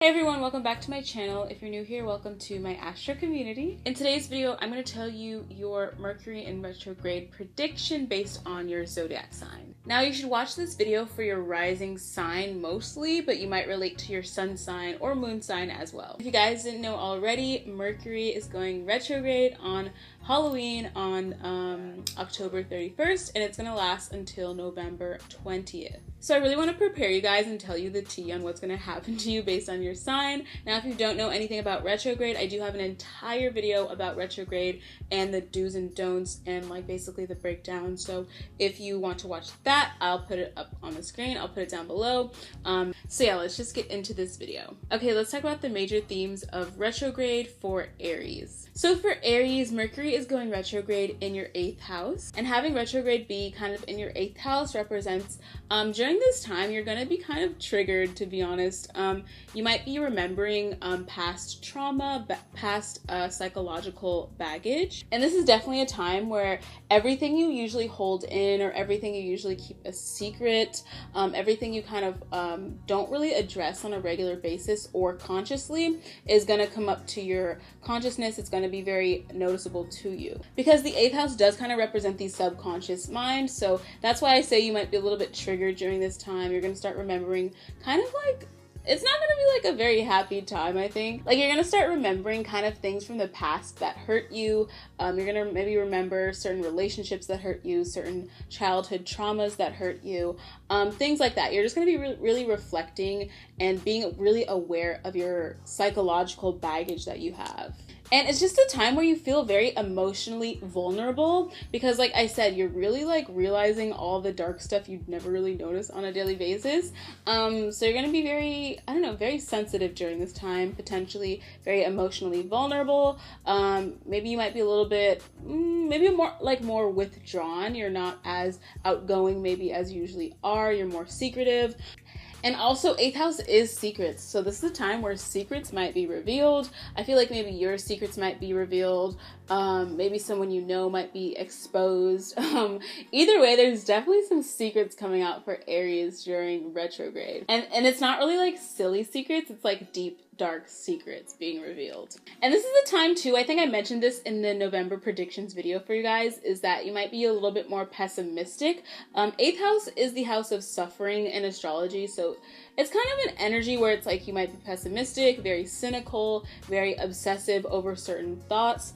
Hey everyone, welcome back to my channel. If you're new here, welcome to my Astro community. In today's video, I'm going to tell you your Mercury in retrograde prediction based on your zodiac sign. Now you should watch this video for your rising sign mostly, but you might relate to your sun sign or moon sign as well. If you guys didn't know already, Mercury is going retrograde on Halloween on October 31st, and it's going to last until November 20th. So I really want to prepare you guys and tell you the tea on what's going to happen to you based on your sign. Now, if you don't know anything about retrograde, I do have an entire video about retrograde and the do's and don'ts and like basically the breakdown. So if you want to watch that, I'll put it up on the screen. I'll put it down below. So yeah, let's just get into this video. Okay, let's talk about the major themes of retrograde for Aries. So for Aries, Mercury is going retrograde in your 8th house, and having retrograde be kind of in your 8th house represents during this time you're going to be kind of triggered, to be honest. You might be remembering past trauma, past psychological baggage, and this is definitely a time where everything you usually hold in or everything you usually keep a secret, everything you kind of don't really address on a regular basis or consciously is going to come up to your consciousness. It's going to be very noticeable to you because the 8th house does kind of represent the subconscious mind. So that's why I say you might be a little bit triggered during this time. You're going to start remembering kind of like, it's not going to be like a very happy time, I think. Like, you're going to start remembering kind of things from the past that hurt you. You're going to maybe remember certain relationships that hurt you, certain childhood traumas that hurt you, things like that. You're just going to be really reflecting and being really aware of your psychological baggage that you have. And it's just a time where you feel very emotionally vulnerable because, like I said, you're really like realizing all the dark stuff you'd never really notice on a daily basis. So you're going to be very, I don't know, very sensitive during this time, potentially very emotionally vulnerable. Maybe you might be a little bit, maybe more withdrawn. You're not as outgoing maybe as you usually are. You're more secretive. And also 8th house is secrets. So this is a time where secrets might be revealed. I feel like maybe your secrets might be revealed. Maybe someone you know might be exposed. Either way, there's definitely some secrets coming out for Aries during retrograde. And it's not really like silly secrets. It's like deep, dark secrets being revealed. And this is the time too, I think I mentioned this in the November predictions video for you guys, is that you might be a little bit more pessimistic. 8th house is the house of suffering in astrology, so it's kind of an energy where it's like you might be pessimistic, very cynical, very obsessive over certain thoughts.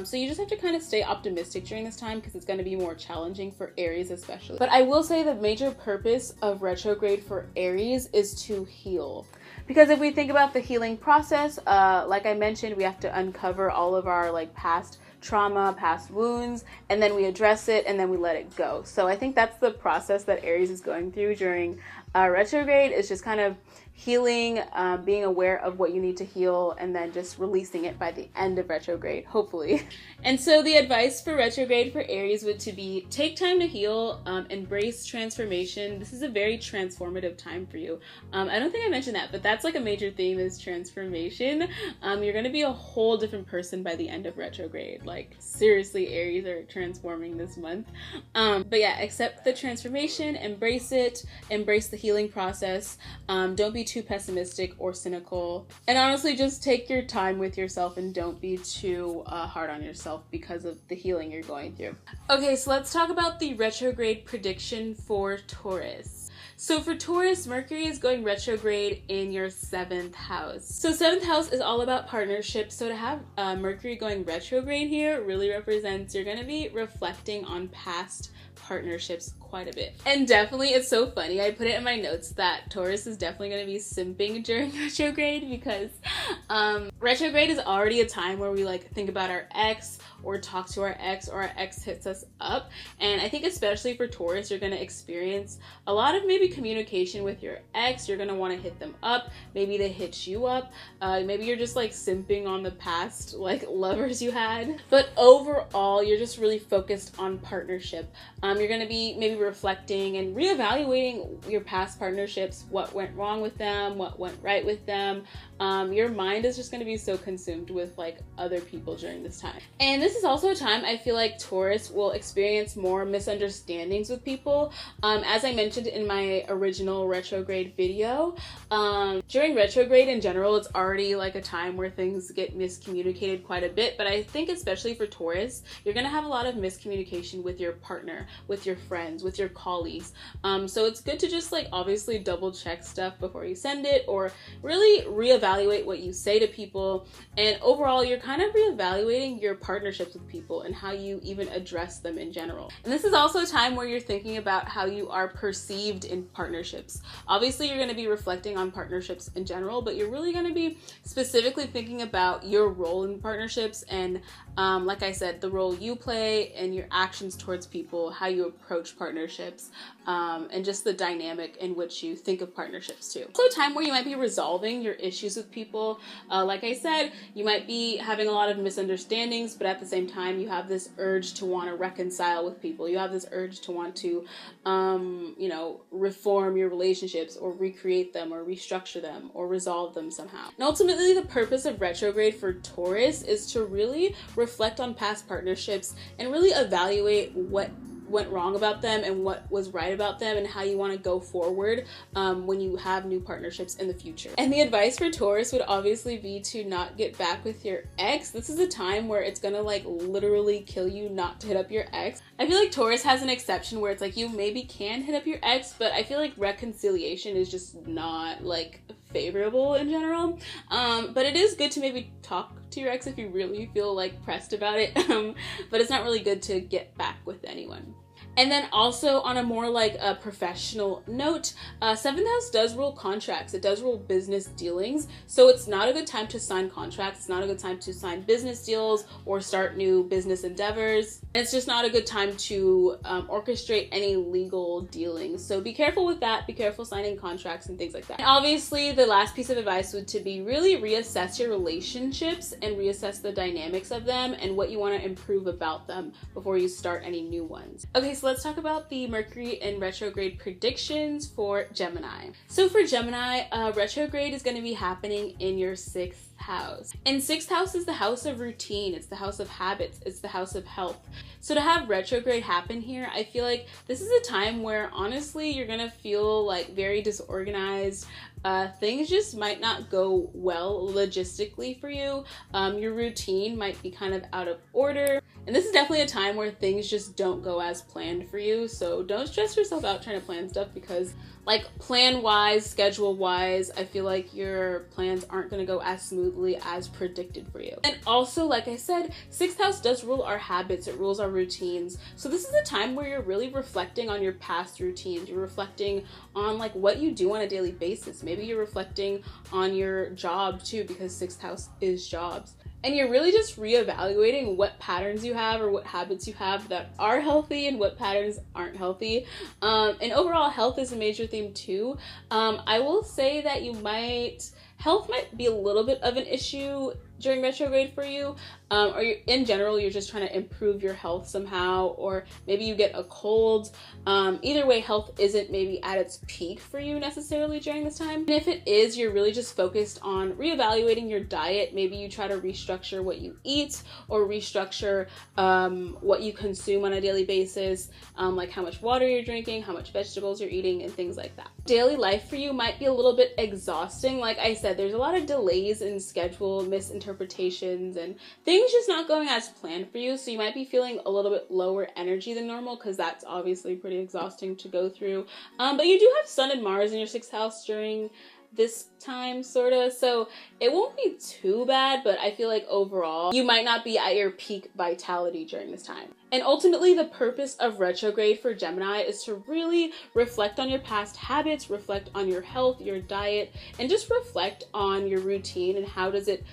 So you just have to kind of stay optimistic during this time because it's going to be more challenging for Aries especially. But I will say the major purpose of retrograde for Aries is to heal. Because if we think about the healing process, like I mentioned, we have to uncover all of our like past trauma, past wounds, and then we address it and then we let it go. So I think that's the process that Aries is going through during retrograde, is just kind of healing, being aware of what you need to heal, and then just releasing it by the end of retrograde, hopefully. And so the advice for retrograde for Aries would to be take time to heal, embrace transformation. This is a very transformative time for you. I don't think I mentioned that, but that's like a major theme is transformation. You're going to be a whole different person by the end of retrograde. Like seriously, Aries are transforming this month. But yeah, accept the transformation, embrace it, embrace the healing process. Don't be too pessimistic or cynical, and honestly just take your time with yourself and don't be too hard on yourself because of the healing you're going through. Okay, so let's talk about the retrograde prediction for Taurus. So for Taurus, Mercury is going retrograde in your 7th house. So 7th house is all about partnerships. So to have Mercury going retrograde here really represents you're going to be reflecting on past partnerships quite a bit. And definitely, it's so funny, I put it in my notes that Taurus is definitely going to be simping during retrograde because retrograde is already a time where we like think about our ex or talk to our ex, or our ex hits us up. And I think especially for Taurus, you're going to experience a lot of maybe communication with your ex. You're going to want to hit them up. Maybe they hit you up. Maybe you're just like simping on the past like lovers you had. But overall, you're just really focused on partnership. You're going to be maybe reflecting and reevaluating your past partnerships, what went wrong with them, what went right with them. Your mind is just going to be so consumed with like other people during this time. And this is also a time I feel like Taurus will experience more misunderstandings with people. As I mentioned in my my original retrograde video. During retrograde in general, it's already like a time where things get miscommunicated quite a bit, but I think especially for Taurus, you're gonna have a lot of miscommunication with your partner, with your friends, with your colleagues. So it's good to just like obviously double check stuff before you send it, or really reevaluate what you say to people. And overall, you're kind of reevaluating your partnerships with people and how you even address them in general. And this is also a time where you're thinking about how you are perceived in partnerships. Obviously, you're going to be reflecting on partnerships in general, but you're really going to be specifically thinking about your role in partnerships and, like I said, the role you play and your actions towards people, how you approach partnerships, and just the dynamic in which you think of partnerships too. Also a time where you might be resolving your issues with people. Like I said, you might be having a lot of misunderstandings, but at the same time, you have this urge to want to reconcile with people. You have this urge to want to, you know, reform your relationships or recreate them or restructure them or resolve them somehow. And ultimately, the purpose of retrograde for Taurus is to really reflect on past partnerships and really evaluate what went wrong about them and what was right about them and how you want to go forward when you have new partnerships in the future. And the advice for Taurus would obviously be to not get back with your ex. This is a time where it's gonna like literally kill you not to hit up your ex. I feel like Taurus has an exception where it's like you maybe can hit up your ex, but I feel like reconciliation is just not like favorable in general. But it is good to maybe talk to your ex if you really feel like pressed about it. But it's not really good to get back with anyone. And then also on a more like a professional note, 7th house does rule contracts. It does rule business dealings. So it's not a good time to sign contracts. It's not a good time to sign business deals or start new business endeavors. And it's just not a good time to orchestrate any legal dealings. So be careful with that. Be careful signing contracts and things like that. And obviously the last piece of advice would to be really reassess your relationships and reassess the dynamics of them and what you want to improve about them before you start any new ones. Okay, so let's talk about the Mercury in retrograde predictions for Gemini. So for Gemini, retrograde is going to be happening in your 6th house. And 6th house is the house of routine. It's the house of habits. It's the house of health. So to have retrograde happen here, I feel like this is a time where honestly you're gonna feel like very disorganized. Things just might not go well logistically for you. Your routine might be kind of out of order. And this is definitely a time where things just don't go as planned for you. So don't stress yourself out trying to plan stuff, because like plan-wise, schedule-wise, I feel like your plans aren't gonna go as smoothly as predicted for you. And also, like I said, 6th house does rule our habits, it rules our routines. So this is a time where you're really reflecting on your past routines. You're reflecting on like what you do on a daily basis. Maybe you're reflecting on your job too, because 6th house is jobs. And you're really just reevaluating what patterns you have or what habits you have that are healthy and what patterns aren't healthy. And overall, health is a major theme too. I will say that health might be a little bit of an issue during retrograde for you, or in general you're just trying to improve your health somehow, or maybe you get a cold. Either way, health isn't maybe at its peak for you necessarily during this time. And if it is, you're really just focused on reevaluating your diet. Maybe you try to restructure what you eat or restructure what you consume on a daily basis, like how much water you're drinking, how much vegetables you're eating, and things like that. Daily life for you might be a little bit exhausting. Like I said, there's a lot of delays in schedule, misinterpretations, and things just not going as planned for you. So you might be feeling a little bit lower energy than normal, because that's obviously pretty exhausting to go through. But you do have Sun and Mars in your 6th house during this time, sorta, so it won't be too bad, but I feel like overall you might not be at your peak vitality during this time. And ultimately, the purpose of retrograde for Gemini is to really reflect on your past habits, reflect on your health, your diet, and just reflect on your routine and how does it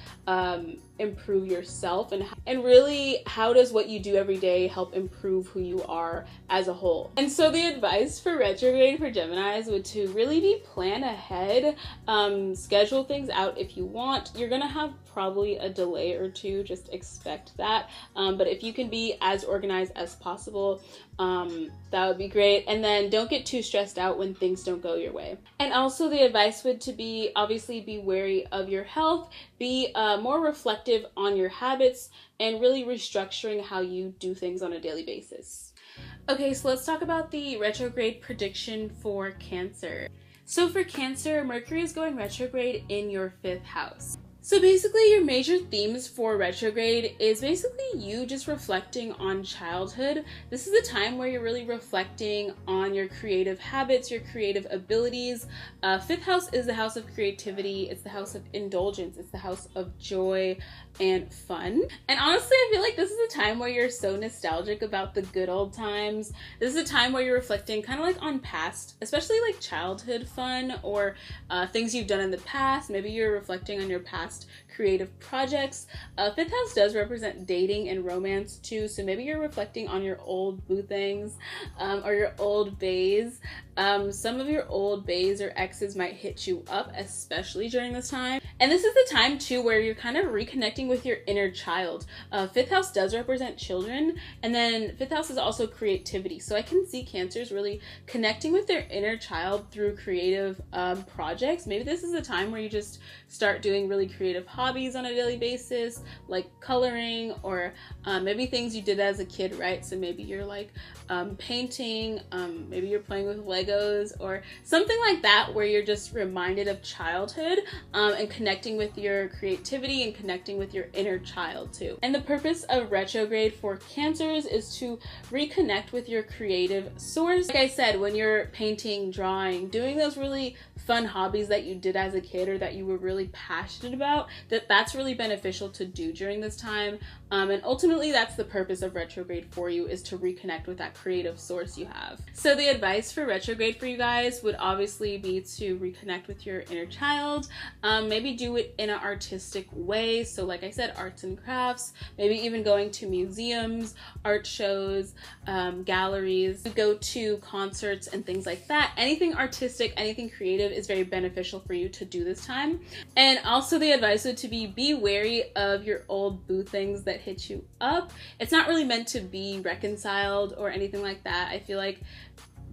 improve yourself, and really how does what you do every day help improve who you are as a whole. And so the advice for retrograde for Geminis would to really be plan ahead, schedule things out if you want. You're gonna have probably a delay or two, just expect that. But if you can be as organized as possible, that would be great. And then don't get too stressed out when things don't go your way. And also the advice would to be, obviously be wary of your health, be more reflective on your habits, and really restructuring how you do things on a daily basis. Okay, so let's talk about the retrograde prediction for Cancer. So for Cancer, Mercury is going retrograde in your 5th house. So basically your major themes for retrograde is basically you just reflecting on childhood. This is a time where you're really reflecting on your creative habits, your creative abilities. 5th house is the house of creativity. It's the house of indulgence. It's the house of joy and fun. And honestly, I feel like this is a time where you're so nostalgic about the good old times. This is a time where you're reflecting kind of like on past, especially like childhood fun or things you've done in the past. Maybe you're reflecting on your past creative projects. 5th house does represent dating and romance too, so maybe you're reflecting on your old boo things or your old baes. Some of your old baes or exes might hit you up, especially during this time. And this is the time too where you're kind of reconnecting with your inner child. 5th house does represent children, and then 5th house is also creativity. So I can see Cancers really connecting with their inner child through creative projects. Maybe this is a time where you just start doing really creative hobbies on a daily basis, like coloring, or maybe things you did as a kid, right? So maybe you're like painting, maybe you're playing with Legos or something like that, where you're just reminded of childhood and connecting with your creativity and connecting with your inner child too. And the purpose of retrograde for Cancers is to reconnect with your creative source. Like I said, when you're painting, drawing, doing those really fun hobbies that you did as a kid or that you were really passionate about, that's really beneficial to do during this time. And ultimately that's the purpose of retrograde for you, is to reconnect with that creative source you have. So the advice for retrograde for you guys would obviously be to reconnect with your inner child. Maybe do it in an artistic way. So like I said, arts and crafts, maybe even going to museums, art shows, galleries, go to concerts and things like that. Anything artistic, anything creative is very beneficial for you to do this time. And also the advice would to be wary of your old boo things that hit you up. It's not really meant to be reconciled or anything like that. I feel like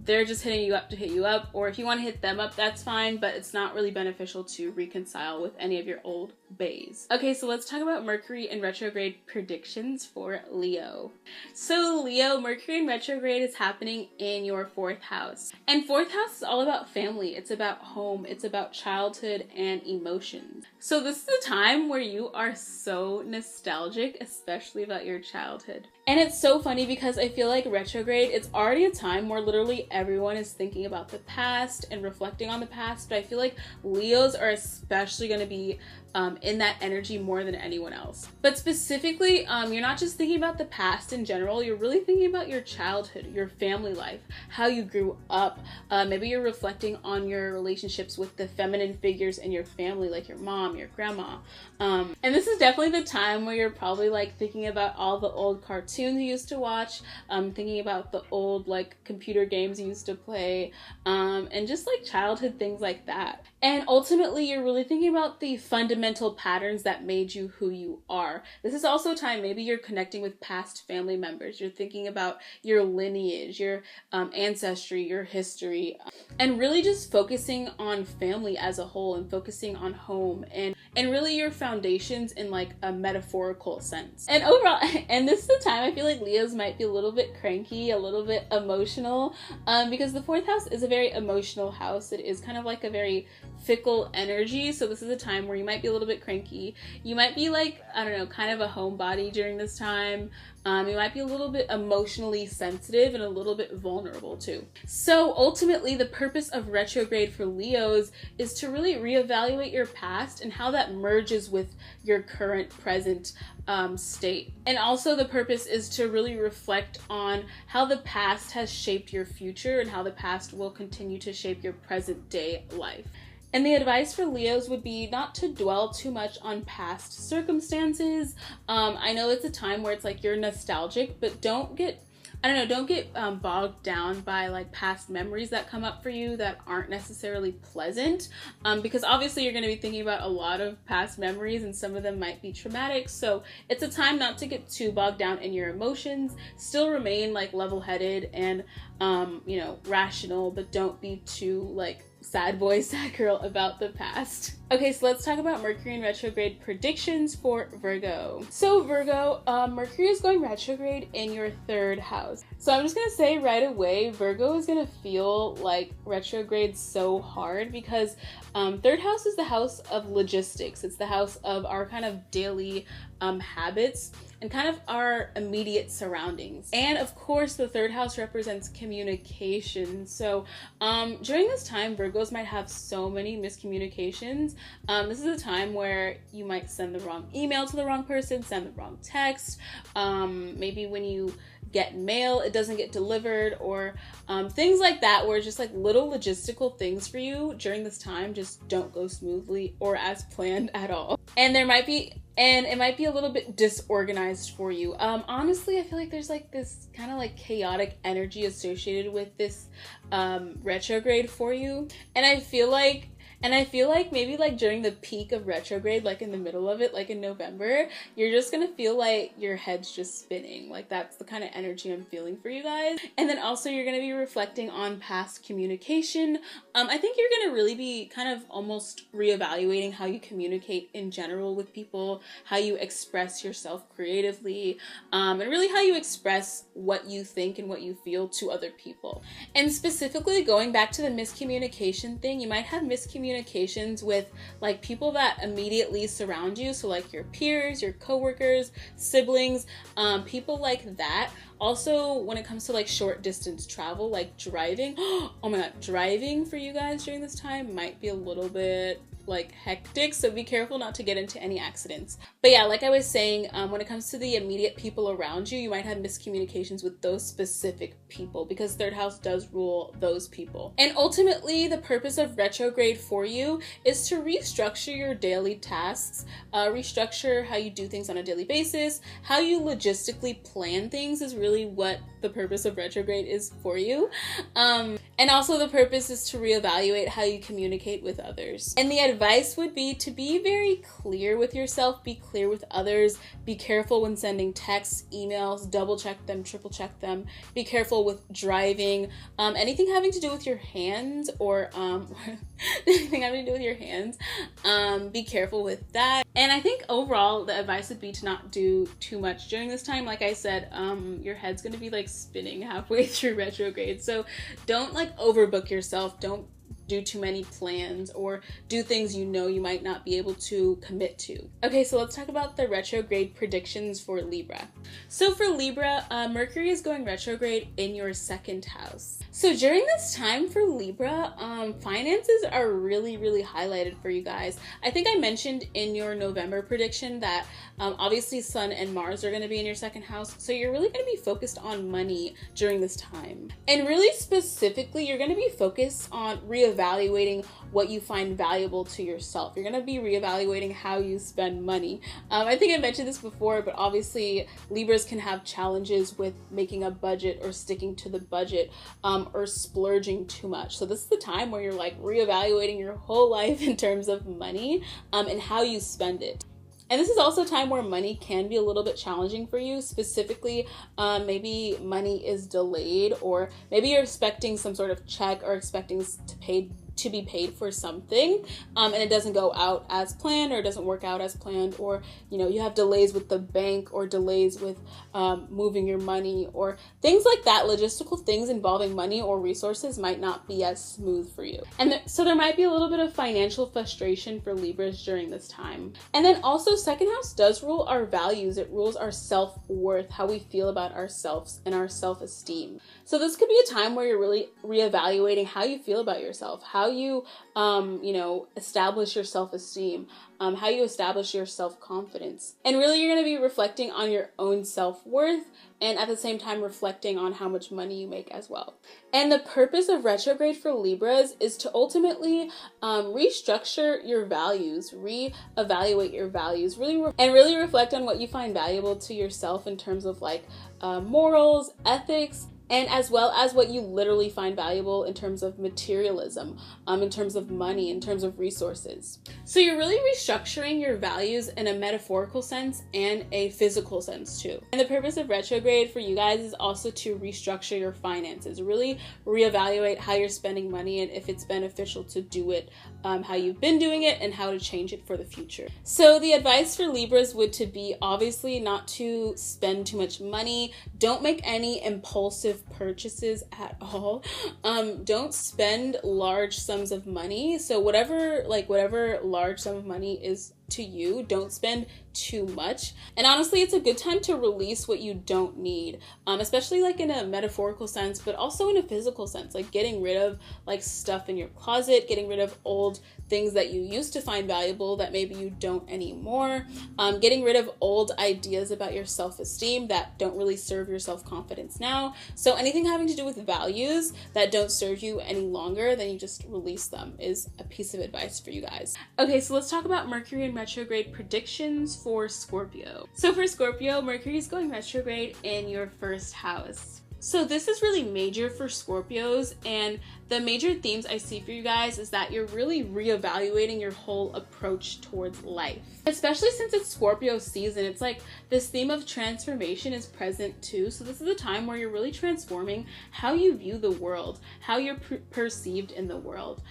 they're just hitting you up to hit you up, or if you want to hit them up, that's fine, but it's not really beneficial to reconcile with any of your old baes. Okay, so let's talk about Mercury in retrograde predictions for Leo. So Leo, Mercury in retrograde is happening in your 4th house. And 4th house is all about family. It's about home. It's about childhood and emotions. So this is a time where you are so nostalgic, especially about your childhood. And it's so funny because I feel like retrograde, it's already a time where literally everyone is thinking about the past and reflecting on the past, but I feel like Leos are especially going to be in that energy more than anyone else. But specifically, you're not just thinking about the past in general, you're really thinking about your childhood, your family life, how you grew up. Maybe you're reflecting on your relationships with the feminine figures in your family, like your mom, your grandma. And this is definitely the time where you're probably like thinking about all the old cartoons you used to watch, thinking about the old like computer games you used to play, and just like childhood things like that. And ultimately, you're really thinking about the fundamental patterns that made you who you are. This is also a time maybe you're connecting with past family members. You're thinking about your lineage, your ancestry, your history, and really just focusing on family as a whole and focusing on home and really your foundations in like a metaphorical sense. And overall, and this is a time I feel like Leos might be a little bit cranky, a little bit emotional, because the 4th house is a very emotional house. It is kind of like a very fickle energy. So this is a time where you might be a little bit cranky. You might be like, I don't know, kind of a homebody during this time. You might be a little bit emotionally sensitive and a little bit vulnerable too. So ultimately, the purpose of retrograde for Leos is to really reevaluate your past and how that merges with your current present state. And also the purpose is to really reflect on how the past has shaped your future and how the past will continue to shape your present day life. And the advice for Leos would be not to dwell too much on past circumstances. I know it's a time where it's like you're nostalgic, but don't get bogged down by like past memories that come up for you that aren't necessarily pleasant, because obviously you're going to be thinking about a lot of past memories and some of them might be traumatic. So it's a time not to get too bogged down in your emotions. Still remain like level-headed and rational, but don't be too like sad boy, sad girl about the past. Okay, so let's talk about Mercury in retrograde predictions for Virgo. So Virgo, Mercury is going retrograde in your 3rd house. So I'm just gonna say right away, Virgo is gonna feel like retrograde so hard because 3rd house is the house of logistics. It's the house of our kind of daily habits and kind of our immediate surroundings. And of course, the 3rd house represents communication. So during this time, Virgos might have so many miscommunications. This is a time where you might send the wrong email to the wrong person, send the wrong text. Maybe when you get mail, it doesn't get delivered, or things like that, where just like little logistical things for you during this time just don't go smoothly or as planned at all. And it might be a little bit disorganized for you. Honestly, I feel like there's like this kind of like chaotic energy associated with this retrograde for you. And I feel like maybe like during the peak of retrograde, like in the middle of it, like in November, you're just gonna feel like your head's just spinning. Like that's the kind of energy I'm feeling for you guys. And then also you're gonna be reflecting on past communication. I think you're gonna really be kind of almost reevaluating how you communicate in general with people, how you express yourself creatively, and really how you express what you think and what you feel to other people. And specifically going back to the miscommunication thing, you might have miscommunications with like people that immediately surround you, so like your peers, your coworkers, siblings, people like that. Also, when it comes to like short distance travel, like driving, oh my god, driving for you guys during this time might be a little bit like hectic, so be careful not to get into any accidents. But yeah, like I was saying, when it comes to the immediate people around you, you might have miscommunications with those specific people because 3rd house does rule those people. And ultimately, the purpose of retrograde for you is to restructure your daily tasks, restructure how you do things on a daily basis, how you logistically plan things is really what the purpose of retrograde is for you. And also the purpose is to reevaluate how you communicate with others. And the advice would be to be very clear with yourself, be clear with others, be careful when sending texts, emails, double check them, triple check them, be careful with driving, anything having to do with your hands or anything having to do with your hands, be careful with that. And I think overall the advice would be to not do too much during this time. Like I said, your head's gonna be like spinning halfway through retrograde, so don't like overbook yourself, don't do too many plans or do things you know you might not be able to commit to. Okay, so let's talk about the retrograde predictions for Libra. So for Libra, Mercury is going retrograde in your 2nd house. So during this time for Libra, finances are really highlighted for you guys. I think I mentioned in your November prediction that obviously Sun and Mars are going to be in your 2nd house, so you're really going to be focused on money during this time. And really specifically, you're going to be focused on reevaluating what you find valuable to yourself. You're going to be reevaluating how you spend money. I think I mentioned this before, but obviously Libras can have challenges with making a budget or sticking to the budget, or splurging too much. So this is the time where you're like reevaluating your whole life in terms of money, and how you spend it. And this is also a time where money can be a little bit challenging for you. Specifically, maybe money is delayed, or maybe you're expecting some sort of check or expecting to be paid for something, and it doesn't go out as planned, or it doesn't work out as planned, or you have delays with the bank, or delays with moving your money, or things like that. Logistical things involving money or resources might not be as smooth for you, and so there might be a little bit of financial frustration for Libras during this time. And then also 2nd house does rule our values. It rules our self-worth, how we feel about ourselves and our self-esteem. So this could be a time where you're really reevaluating how you feel about yourself, how you establish your self-esteem, how you establish your self-confidence. And really you're going to be reflecting on your own self-worth, and at the same time reflecting on how much money you make as well. And the purpose of retrograde for Libras is to ultimately restructure your values, reevaluate your values, really reflect on what you find valuable to yourself in terms of like morals, ethics, and as well as what you literally find valuable in terms of materialism, in terms of money, in terms of resources. So you're really restructuring your values in a metaphorical sense and a physical sense too. And the purpose of retrograde for you guys is also to restructure your finances, really reevaluate how you're spending money and if it's beneficial to do it how you've been doing it, and how to change it for the future. So the advice for Libras would to be obviously not to spend too much money. Don't make any impulsive purchases at all. Don't spend large sums of money. So whatever large sum of money is to you, don't spend too much. And honestly, it's a good time to release what you don't need, especially like in a metaphorical sense, but also in a physical sense, like getting rid of like stuff in your closet, getting rid of old things that you used to find valuable that maybe you don't anymore, getting rid of old ideas about your self-esteem that don't really serve your self-confidence now. So anything having to do with values that don't serve you any longer, then you just release them, is a piece of advice for you guys. Okay, so let's talk about Mercury in retrograde predictions for Scorpio. So for Scorpio, Mercury is going retrograde in your first house. So this is really major for Scorpios, and the major themes I see for you guys is that you're really reevaluating your whole approach towards life. Especially since it's Scorpio season, it's like this theme of transformation is present too. So this is a time where you're really transforming how you view the world, how you're perceived in the world.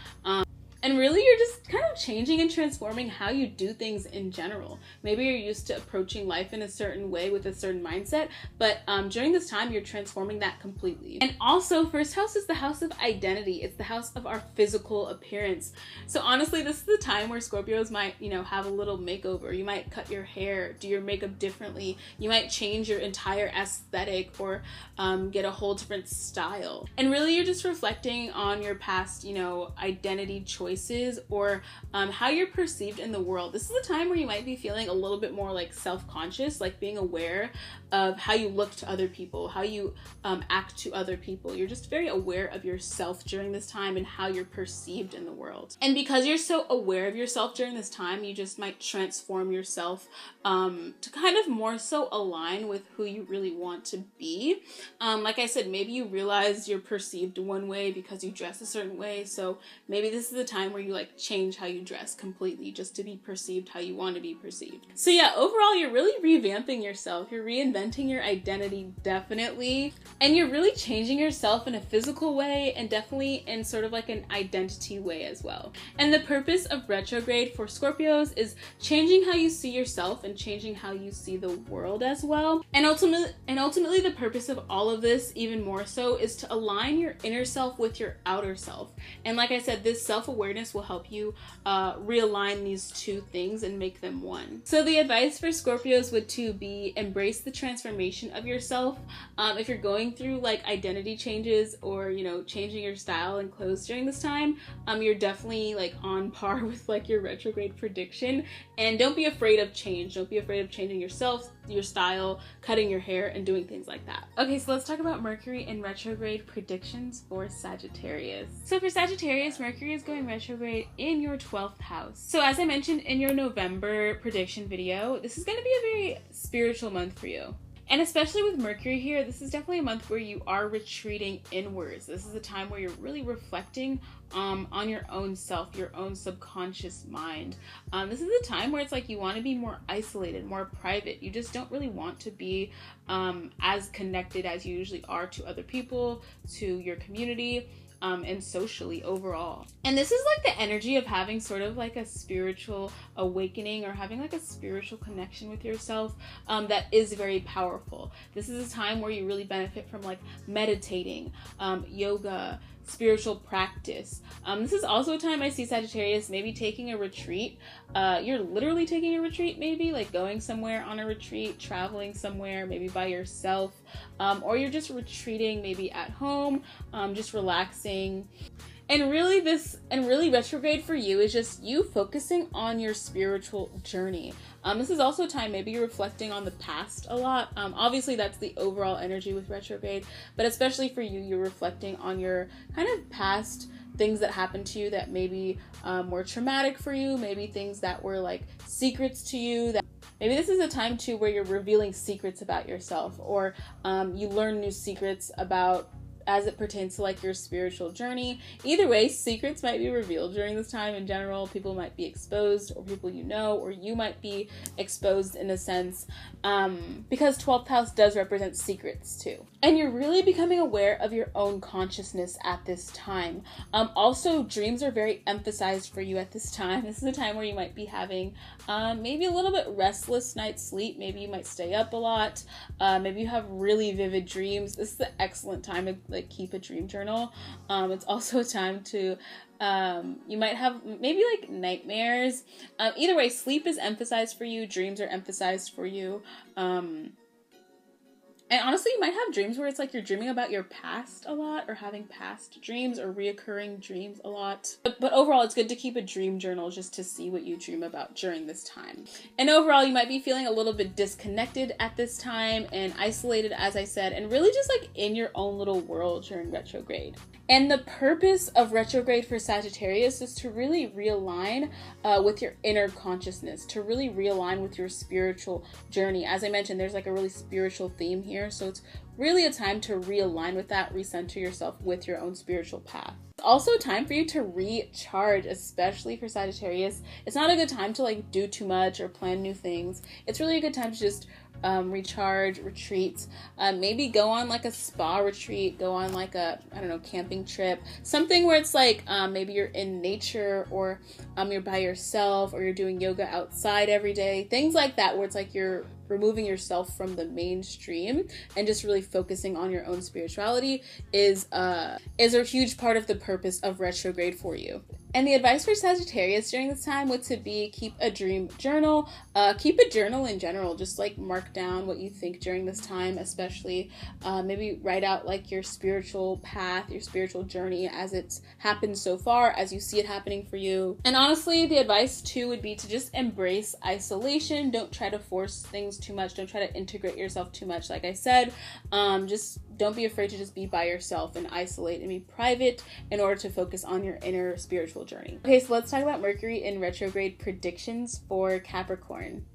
And really, you're just kind of changing and transforming how you do things in general. Maybe you're used to approaching life in a certain way with a certain mindset, but during this time, you're transforming that completely. And also, first house is the house of identity. It's the house of our physical appearance. So honestly, this is the time where Scorpios might, have a little makeover. You might cut your hair, do your makeup differently. You might change your entire aesthetic or get a whole different style. And really, you're just reflecting on your past, identity choices or how you're perceived in the world. This is a time where you might be feeling a little bit more like self-conscious, like being aware of how you look to other people, how you act to other people. You're just very aware of yourself during this time and how you're perceived in the world. And because you're so aware of yourself during this time, you just might transform yourself to kind of more so align with who you really want to be. Like I said, maybe you realize you're perceived one way because you dress a certain way. So maybe this is the time where you like change how you dress completely just to be perceived how you want to be perceived. So yeah, overall, you're really revamping yourself. You're reinventing your identity, definitely. And you're really changing yourself in a physical way and definitely in sort of like an identity way as well. And the purpose of retrograde for Scorpios is changing how you see yourself and changing how you see the world as well. And ultimately the purpose of all of this, even more so, is to align your inner self with your outer self. And like I said, this self-awareness will help you realign these two things and make them one. So the advice for Scorpios would to be embrace the transformation of yourself. If you're going through like identity changes or changing your style and clothes during this time, you're definitely like on par with like your retrograde prediction. And don't be afraid of change. Don't be afraid of changing yourself, your style, cutting your hair, and doing things like that. Okay, so let's talk about Mercury in retrograde predictions for Sagittarius. So for Sagittarius, Mercury is going retrograde in your 12th house. So as I mentioned in your November prediction video, this is going to be a very spiritual month for you. And especially with Mercury here, this is definitely a month where you are retreating inwards. This is a time where you're really reflecting on your own self, your own subconscious mind. This is a time where it's like you want to be more isolated, more private. You just don't really want to be as connected as you usually are to other people, to your community. And socially overall. And this is like the energy of having sort of like a spiritual awakening or having like a spiritual connection with yourself that is very powerful. This is a time where you really benefit from like meditating, yoga, spiritual practice. This is also a time I see Sagittarius maybe taking a retreat. You're literally taking a retreat, maybe like going somewhere on a retreat, traveling somewhere, maybe by yourself, or you're just retreating maybe at home, just relaxing. And really retrograde for you is just you focusing on your spiritual journey. This is also a time maybe you're reflecting on the past a lot. Obviously that's the overall energy with retrograde, but especially for you, you're reflecting on your kind of past things that happened to you that maybe were traumatic for you, maybe things that were like secrets to you. That maybe this is a time too where you're revealing secrets about yourself, or you learn new secrets about as it pertains to like your spiritual journey. Either way, secrets might be revealed during this time in general. People might be exposed, or people you know, or you might be exposed in a sense, because 12th house does represent secrets too. And you're really becoming aware of your own consciousness at this time. Also, dreams are very emphasized for you at this time. This is a time where you might be having maybe a little bit restless night's sleep. Maybe you might stay up a lot. Maybe you have really vivid dreams. This is an excellent time to like keep a dream journal. It's also a time to you might have maybe like nightmares. Either way, sleep is emphasized for you. Dreams are emphasized for you. And honestly, you might have dreams where it's like you're dreaming about your past a lot, or having past dreams or reoccurring dreams a lot. But overall, it's good to keep a dream journal just to see what you dream about during this time. And overall, you might be feeling a little bit disconnected at this time and isolated, as I said, and really just like in your own little world during retrograde. And the purpose of retrograde for Sagittarius is to really realign with your inner consciousness, to really realign with your spiritual journey. As I mentioned, there's like a really spiritual theme here. So it's really a time to realign with that, recenter yourself with your own spiritual path. It's also a time for you to recharge, especially for Sagittarius. It's not a good time to like do too much or plan new things. It's really a good time to just recharge, retreat, maybe go on like a spa retreat, go on like a, I don't know, camping trip, something where it's like maybe you're in nature, or you're by yourself, or you're doing yoga outside every day, things like that, where it's like you're removing yourself from the mainstream and just really focusing on your own spirituality is a huge part of the purpose of retrograde for you. And the advice for Sagittarius during this time would to be keep a dream journal, keep a journal in general, just like mark down what you think during this time, especially maybe write out like your spiritual path, your spiritual journey as it's happened so far, as you see it happening for you. And honestly, the advice too would be to just embrace isolation. Don't try to force things too much. Don't try to integrate yourself too much. Like I said, just don't be afraid to just be by yourself and isolate and be private in order to focus on your inner spiritual journey. Okay, so let's talk about Mercury in retrograde predictions for Capricorn.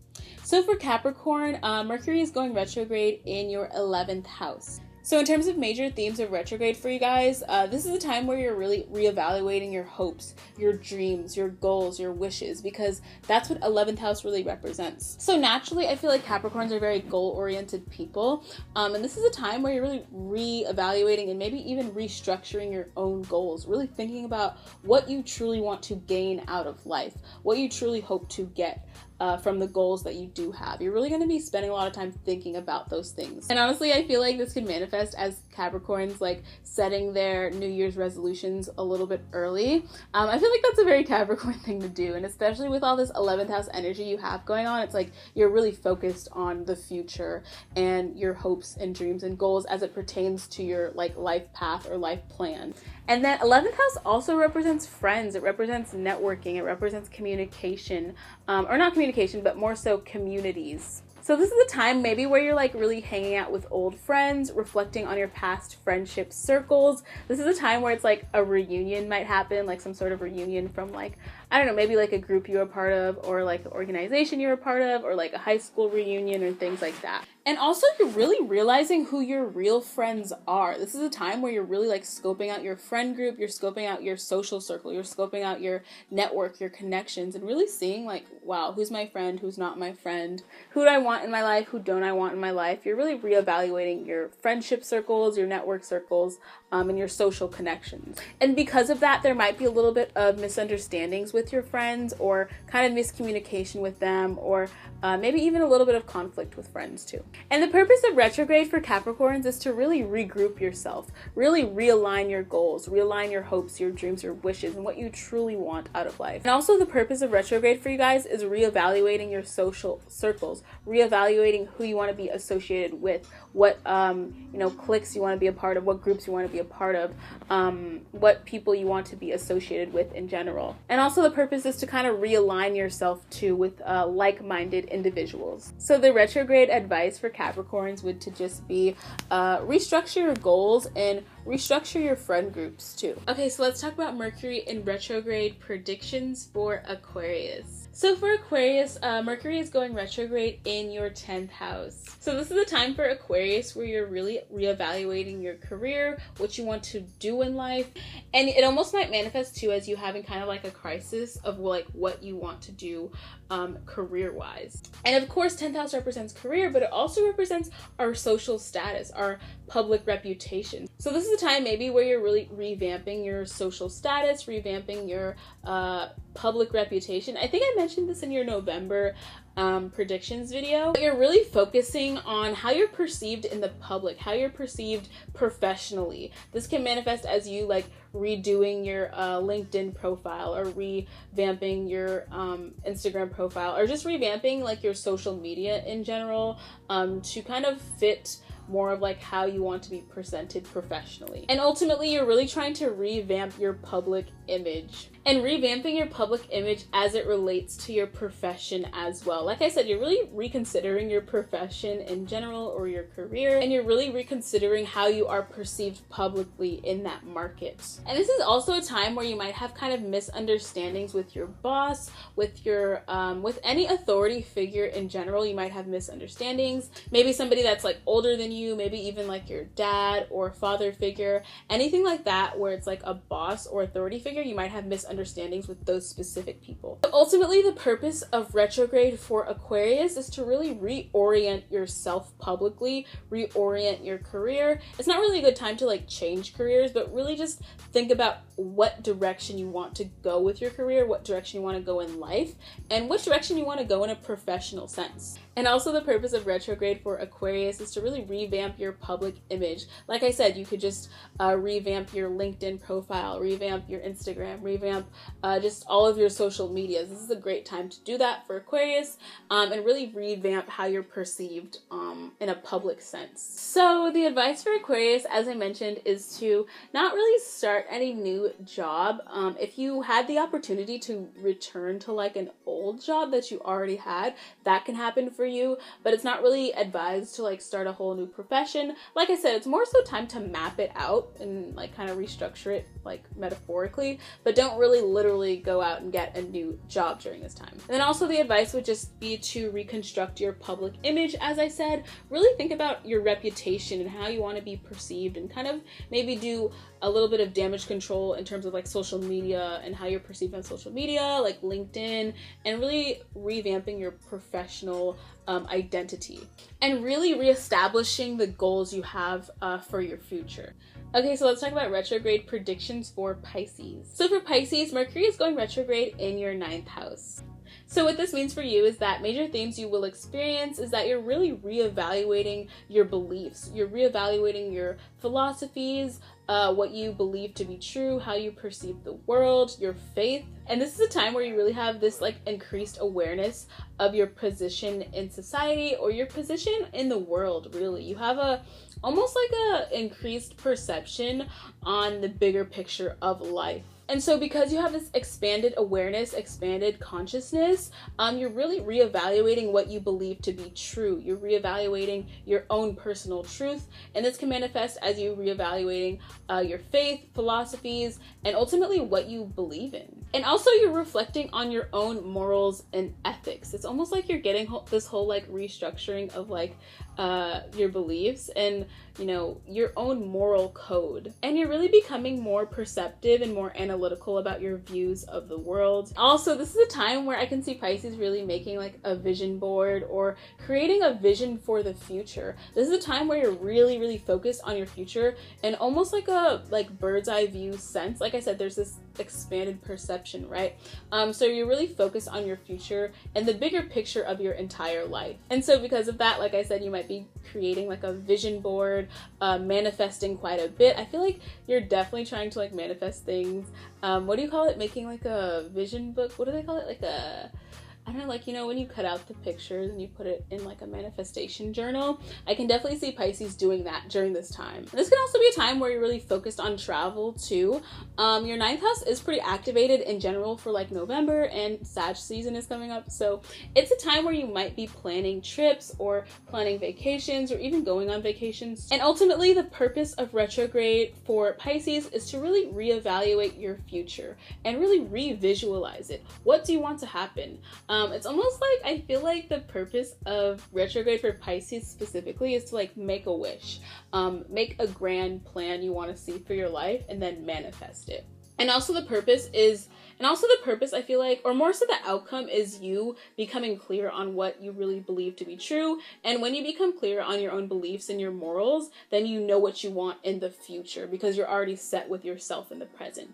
So for Capricorn, Mercury is going retrograde in your 11th house. So in terms of major themes of retrograde for you guys, this is a time where you're really reevaluating your hopes, your dreams, your goals, your wishes, because that's what 11th house really represents. So naturally, I feel like Capricorns are very goal-oriented people. And this is a time where you're really reevaluating and maybe even restructuring your own goals, really thinking about what you truly want to gain out of life, what you truly hope to get from the goals that you do have. You're really going to be spending a lot of time thinking about those things. And honestly, I feel like this could manifest as Capricorns like setting their New Year's resolutions a little bit early. I feel like that's a very Capricorn thing to do, and especially with all this 11th house energy you have going on, it's like you're really focused on the future and your hopes and dreams and goals as it pertains to your like life path or life plan. And then 11th house also represents friends. It represents networking. It represents communication, or not communication, but more so communities. So this is a time maybe where you're like really hanging out with old friends, reflecting on your past friendship circles. This is a time where it's like a reunion might happen, like some sort of reunion from like, I don't know, maybe like a group you were a part of, or like an organization you were a part of, or like a high school reunion or things like that. And also you're really realizing who your real friends are. This is a time where you're really like scoping out your friend group, you're scoping out your social circle, you're scoping out your network, your connections, and really seeing like, wow, who's my friend, who's not my friend, who do I want in my life, who don't I want in my life. You're really reevaluating your friendship circles, your network circles, and your social connections. And because of that, there might be a little bit of misunderstandings with your friends, or kind of miscommunication with them, or maybe even a little bit of conflict with friends too. And the purpose of retrograde for Capricorns is to really regroup yourself, really realign your goals, realign your hopes, your dreams, your wishes, and what you truly want out of life. And also the purpose of retrograde for you guys is reevaluating your social circles, reevaluating who you want to be associated with, what cliques you want to be a part of, what groups you want to be a part of, what people you want to be associated with in general. And also the purpose is to kind of realign yourself too with like-minded individuals. So the retrograde advice for Capricorns would to just be restructure your goals and restructure your friend groups too. Okay, so let's talk about Mercury in retrograde predictions for Aquarius. So for Aquarius, Mercury is going retrograde in your 10th house. So this is a time for Aquarius where you're really reevaluating your career, what you want to do in life. And it almost might manifest too as you having kind of like a crisis of like what you want to do career-wise. And of course, 10th house represents career, but it also represents our social status, our public reputation. So this is a time maybe where you're really revamping your social status, revamping your public reputation. I think I mentioned this in your November predictions video. You're really focusing on how you're perceived in the public, how you're perceived professionally. This can manifest as you like redoing your LinkedIn profile, or revamping your Instagram profile, or just revamping like your social media in general to kind of fit more of like how you want to be presented professionally. And ultimately, you're really trying to revamp your public image. And revamping your public image as it relates to your profession as well. Like I said, you're really reconsidering your profession in general or your career, and you're really reconsidering how you are perceived publicly in that market. And this is also a time where you might have kind of misunderstandings with your boss, with your with any authority figure in general. You might have misunderstandings. Maybe somebody that's like older than you, maybe even like your dad or father figure, anything like that where it's like a boss or authority figure, you might have misunderstandings with those specific people. But ultimately, the purpose of retrograde for Aquarius is to really reorient yourself publicly, reorient your career. It's not really a good time to like change careers, but really just think about what direction you want to go with your career, what direction you want to go in life, and which direction you want to go in a professional sense. And also the purpose of retrograde for Aquarius is to really revamp your public image. Like I said, you could just revamp your LinkedIn profile, revamp your Instagram, revamp just all of your social medias. This is a great time to do that for Aquarius, and really revamp how you're perceived in a public sense. So the advice for Aquarius, as I mentioned, is to not really start any new job. If you had the opportunity to return to like an old job that you already had, that can happen for you, but it's not really advised to like start a whole new profession. Like I said, it's more so time to map it out and like kind of restructure it like metaphorically, but don't really literally go out and get a new job during this time. And then also the advice would just be to reconstruct your public image. As I said, really think about your reputation and how you want to be perceived, and kind of maybe do a little bit of damage control in terms of like social media and how you're perceived on social media, like LinkedIn, and really revamping your professional identity, and really reestablishing the goals you have for your future. Okay, so let's talk about retrograde predictions for Pisces. So for Pisces, Mercury is going retrograde in your 9th house. So what this means for you is that major themes you will experience is that you're really reevaluating your beliefs. You're reevaluating your philosophies, what you believe to be true, how you perceive the world, your faith. And this is a time where you really have this like increased awareness of your position in society, or your position in the world, really. You have almost like a increased perception on the bigger picture of life. And so because you have this expanded awareness, expanded consciousness, you're really reevaluating what you believe to be true. You're reevaluating your own personal truth. And this can manifest as you reevaluating your faith, philosophies, and ultimately what you believe in. And also you're reflecting on your own morals and ethics. It's almost like you're getting this whole like restructuring of like your beliefs and, you know, your own moral code. And you're really becoming more perceptive and more analytical about your views of the world. Also, this is a time where I can see Pisces really making like a vision board or creating a vision for the future. This is a time where you're really, really focused on your future and almost like a bird's eye view sense. Like I said, there's this expanded perception, right? So you're really focused on your future and the bigger picture of your entire life. And so because of that, like I said, you might be creating like a vision board, manifesting quite a bit. I feel like you're definitely trying to like manifest things. What do you call it? Making like a vision book? What do they call it? Like I don't know, like, you know, when you cut out the pictures and you put it in like a manifestation journal, I can definitely see Pisces doing that during this time. And this can also be a time where you're really focused on travel too. Your ninth house is pretty activated in general for like November, and Sag season is coming up. So it's a time where you might be planning trips or planning vacations or even going on vacations. And ultimately the purpose of retrograde for Pisces is to really reevaluate your future and really re-visualize it. What do you want to happen? It's almost like, I feel like the purpose of retrograde for Pisces specifically is to like make a wish, make a grand plan you want to see for your life and then manifest it. And also the purpose I feel like, or more so the outcome, is you becoming clear on what you really believe to be true. And when you become clear on your own beliefs and your morals, then you know what you want in the future because you're already set with yourself in the present.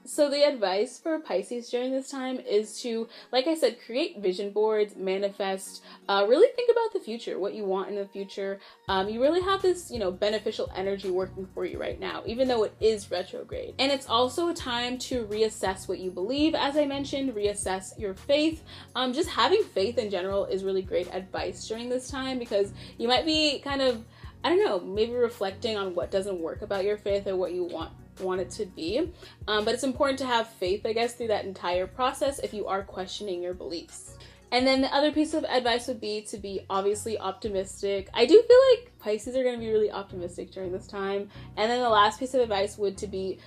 So the advice for Pisces during this time is to, like I said, create vision boards, manifest, really think about the future, what you want in the future. You really have this, you know, beneficial energy working for you right now, even though it is retrograde. And it's also a time to reassess what you believe, as I mentioned, reassess your faith. Just having faith in general is really great advice during this time because you might be kind of, I don't know, maybe reflecting on what doesn't work about your faith or what you want it to be, but it's important to have faith, I guess, through that entire process if you are questioning your beliefs. And then the other piece of advice would be to be obviously optimistic. I do feel like Pisces are going to be really optimistic during this time. And then the last piece of advice would to be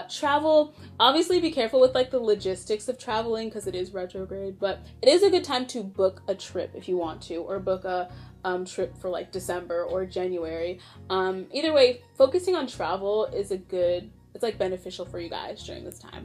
travel. Obviously be careful with like the logistics of traveling because it is retrograde, but it is a good time to book a trip if you want to, or book a trip for like December or January. Either way, focusing on travel is it's like beneficial for you guys during this time.